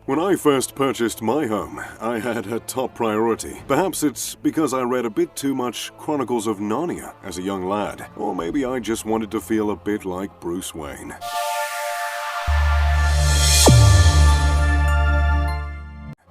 When I first purchased my home, I had a top priority. Perhaps it's because I read a bit too much Chronicles of Narnia as a young lad, or maybe I just wanted to feel a bit like Bruce Wayne.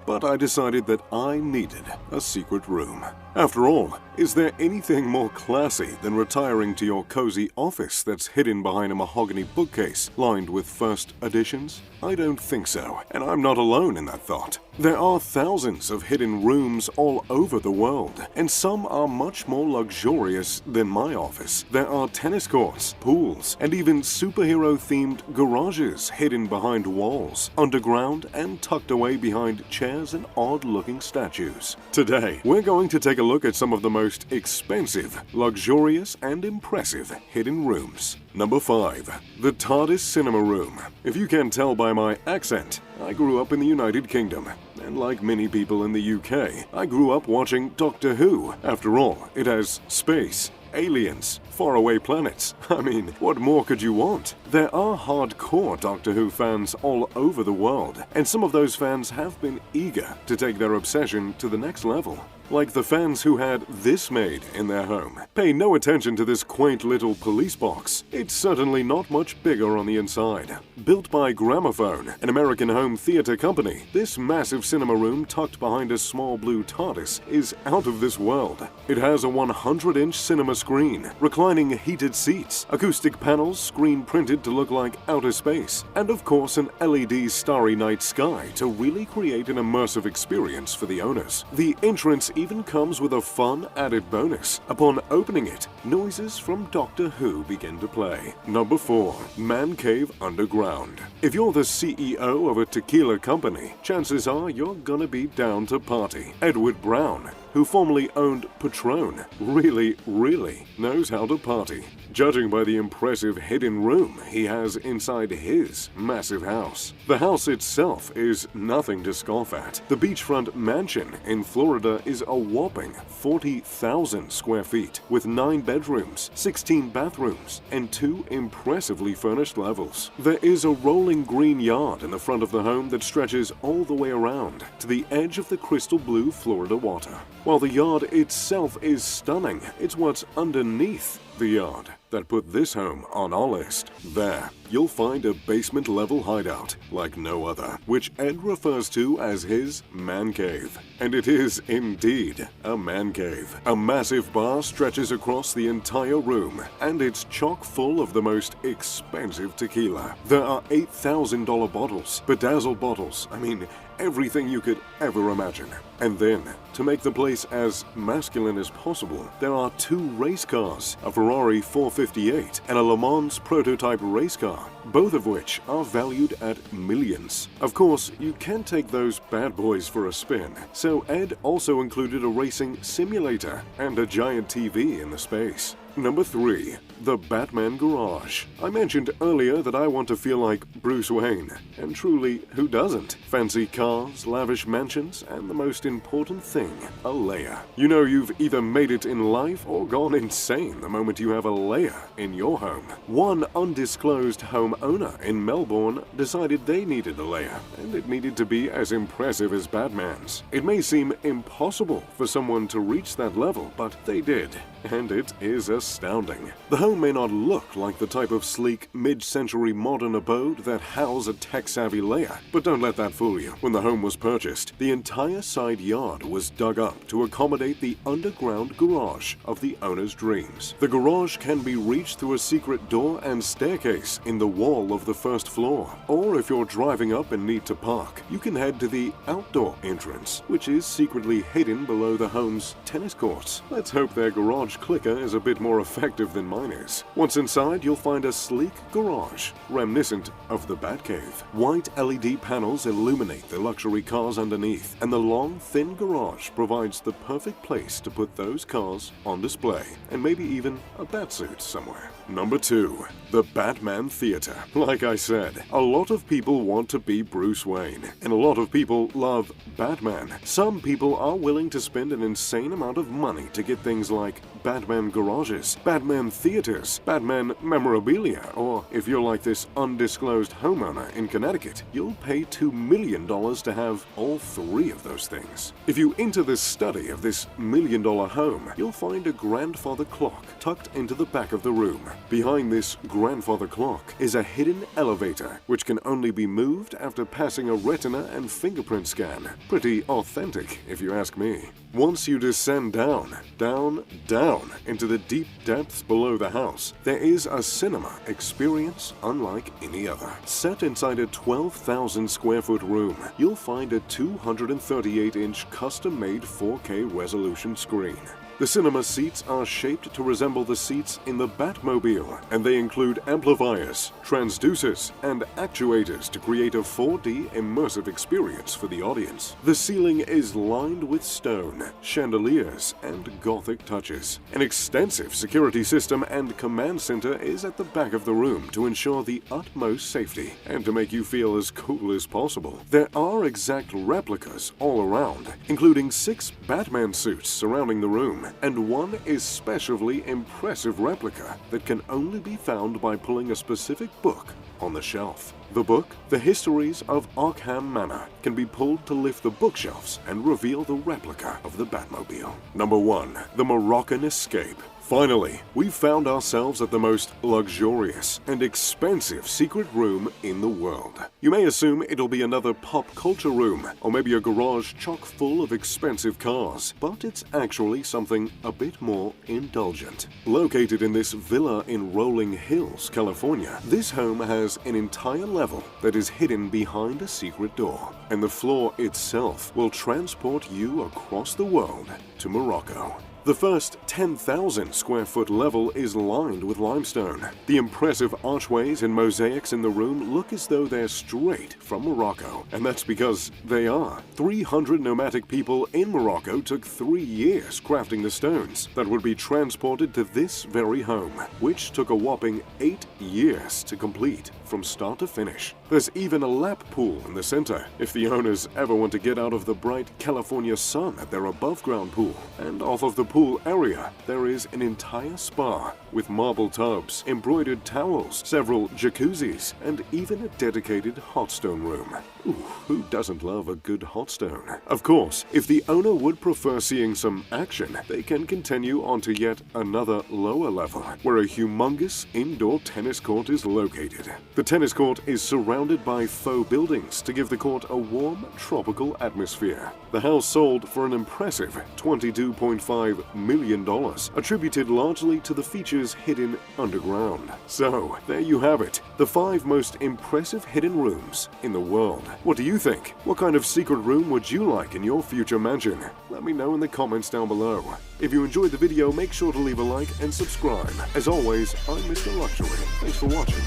But I decided that I needed a secret room. After all, is there anything more classy than retiring to your cozy office that's hidden behind a mahogany bookcase lined with first editions? I don't think so, and I'm not alone in that thought. There are thousands of hidden rooms all over the world, and some are much more luxurious than my office. There are tennis courts, pools, and even superhero-themed garages hidden behind walls, underground, and tucked away behind chairs and odd-looking statues. Today, we're going to take a look at some of the most expensive, luxurious, and impressive hidden rooms. Number 5. The TARDIS Cinema Room. If you can tell by my accent, I grew up in the United Kingdom, and like many people in the UK, I grew up watching Doctor Who. After all, it has space, aliens, faraway planets. I mean, what more could you want? There are hardcore Doctor Who fans all over the world, and some of those fans have been eager to take their obsession to the next level. Like the fans who had this made in their home. Pay no attention to this quaint little police box. It's certainly not much bigger on the inside. Built by Gramophone, an American home theater company, this massive cinema room tucked behind a small blue TARDIS is out of this world. It has a 100-inch cinema screen, reclining heated seats, acoustic panels screen printed to look like outer space, and of course an LED starry night sky to really create an immersive experience for the owners. The entrance even comes with a fun added bonus. Upon opening it, noises from Doctor Who begin to play. Number 4. Man Cave Underground. If you're the CEO of a tequila company, chances are you're gonna be down to party. Edward Brown, who formerly owned Patron, really knows how to party, judging by the impressive hidden room he has inside his massive house. The house itself is nothing to scoff at. The beachfront mansion in Florida is a whopping 40,000 square feet, with 9 bedrooms, 16 bathrooms, and 2 impressively furnished levels. There is a rolling green yard in the front of the home that stretches all the way around to the edge of the crystal blue Florida water. While the yard itself is stunning, it's what's underneath the yard that put this home on our list. There, you'll find a basement-level hideout like no other, which Ed refers to as his man cave. And it is indeed a man cave. A massive bar stretches across the entire room, and it's chock full of the most expensive tequila. There are $8,000 bottles, bedazzled bottles, everything you could ever imagine. And then, to make the place as masculine as possible, there are 2 race cars, a Ferrari 458 and a Le Mans prototype race car, both of which are valued at millions. Of course, you can take those bad boys for a spin, so Ed also included a racing simulator and a giant TV in the space. Number 3. The Batman Garage. I mentioned earlier that I want to feel like Bruce Wayne, and truly, who doesn't? Fancy cars, lavish mansions, and the most important thing, a lair. You know you've either made it in life or gone insane the moment you have a lair in your home. One undisclosed home owner in Melbourne decided they needed a lair, and it needed to be as impressive as Batman's. It may seem impossible for someone to reach that level, but they did, and it is astounding. The home may not look like the type of sleek, mid-century modern abode that house a tech-savvy lair, but don't let that fool you. When the home was purchased, the entire side yard was dug up to accommodate the underground garage of the owner's dreams. The garage can be reached through a secret door and staircase in the wall of the first floor. Or if you're driving up and need to park, you can head to the outdoor entrance, which is secretly hidden below the home's tennis courts. Let's hope their garage clicker is a bit more effective than mine is. Once inside, you'll find a sleek garage, reminiscent of the Batcave. White LED panels illuminate the luxury cars underneath, and the long, thin garage provides the perfect place to put those cars on display, and maybe even a batsuit somewhere. Number 2. The Batman Theater. Like I said, a lot of people want to be Bruce Wayne, and a lot of people love Batman. Some people are willing to spend an insane amount of money to get things like Batman garages, Batman theaters, Batman memorabilia, or if you're like this undisclosed homeowner in Connecticut, you'll pay $2 million to have all 3 of those things. If you enter the study of this $1 million home, you'll find a grandfather clock tucked into the back of the room. Behind this grandfather clock is a hidden elevator, which can only be moved after passing a retina and fingerprint scan. Pretty authentic, if you ask me. Once you descend down into the deep depths below the house, there is a cinema experience unlike any other. Set inside a 12,000 square foot room, you'll find a 238-inch custom-made 4K resolution screen. The cinema seats are shaped to resemble the seats in the Batmobile, and they include amplifiers, transducers, and actuators to create a 4D immersive experience for the audience. The ceiling is lined with stone, chandeliers, and Gothic touches. An extensive security system and command center is at the back of the room to ensure the utmost safety and to make you feel as cool as possible. There are exact replicas all around, including 6 Batman suits surrounding the room, and one especially impressive replica that can only be found by pulling a specific book on the shelf. The book, The Histories of Arkham Manor, can be pulled to lift the bookshelves and reveal the replica of the Batmobile. Number 1. The Moroccan Escape. Finally, we've found ourselves at the most luxurious and expensive secret room in the world. You may assume it'll be another pop culture room, or maybe a garage chock full of expensive cars, but it's actually something a bit more indulgent. Located in this villa in Rolling Hills, California, this home has an entire level that is hidden behind a secret door, and the floor itself will transport you across the world to Morocco. The first 10,000 square foot level is lined with limestone. The impressive archways and mosaics in the room look as though they're straight from Morocco, and that's because they are. 300 nomadic people in Morocco took 3 years crafting the stones that would be transported to this very home, which took a whopping 8 years to complete from start to finish. There's even a lap pool in the center if the owners ever want to get out of the bright California sun at their above-ground pool. And off of the pool area, there is an entire spa with marble tubs, embroidered towels, several jacuzzis, and even a dedicated hot stone room. Ooh, who doesn't love a good hot stone? Of course, if the owner would prefer seeing some action, they can continue on to yet another lower level, where a humongous indoor tennis court is located. The tennis court is surrounded by faux buildings to give the court a warm, tropical atmosphere. The house sold for an impressive $22.5 million, attributed largely to the features hidden underground. So, there you have it, the 5 most impressive hidden rooms in the world. What do you think? What kind of secret room would you like in your future mansion? Let me know in the comments down below. If you enjoyed the video, make sure to leave a like and subscribe. As always, I'm Mr. Luxury. Thanks for watching.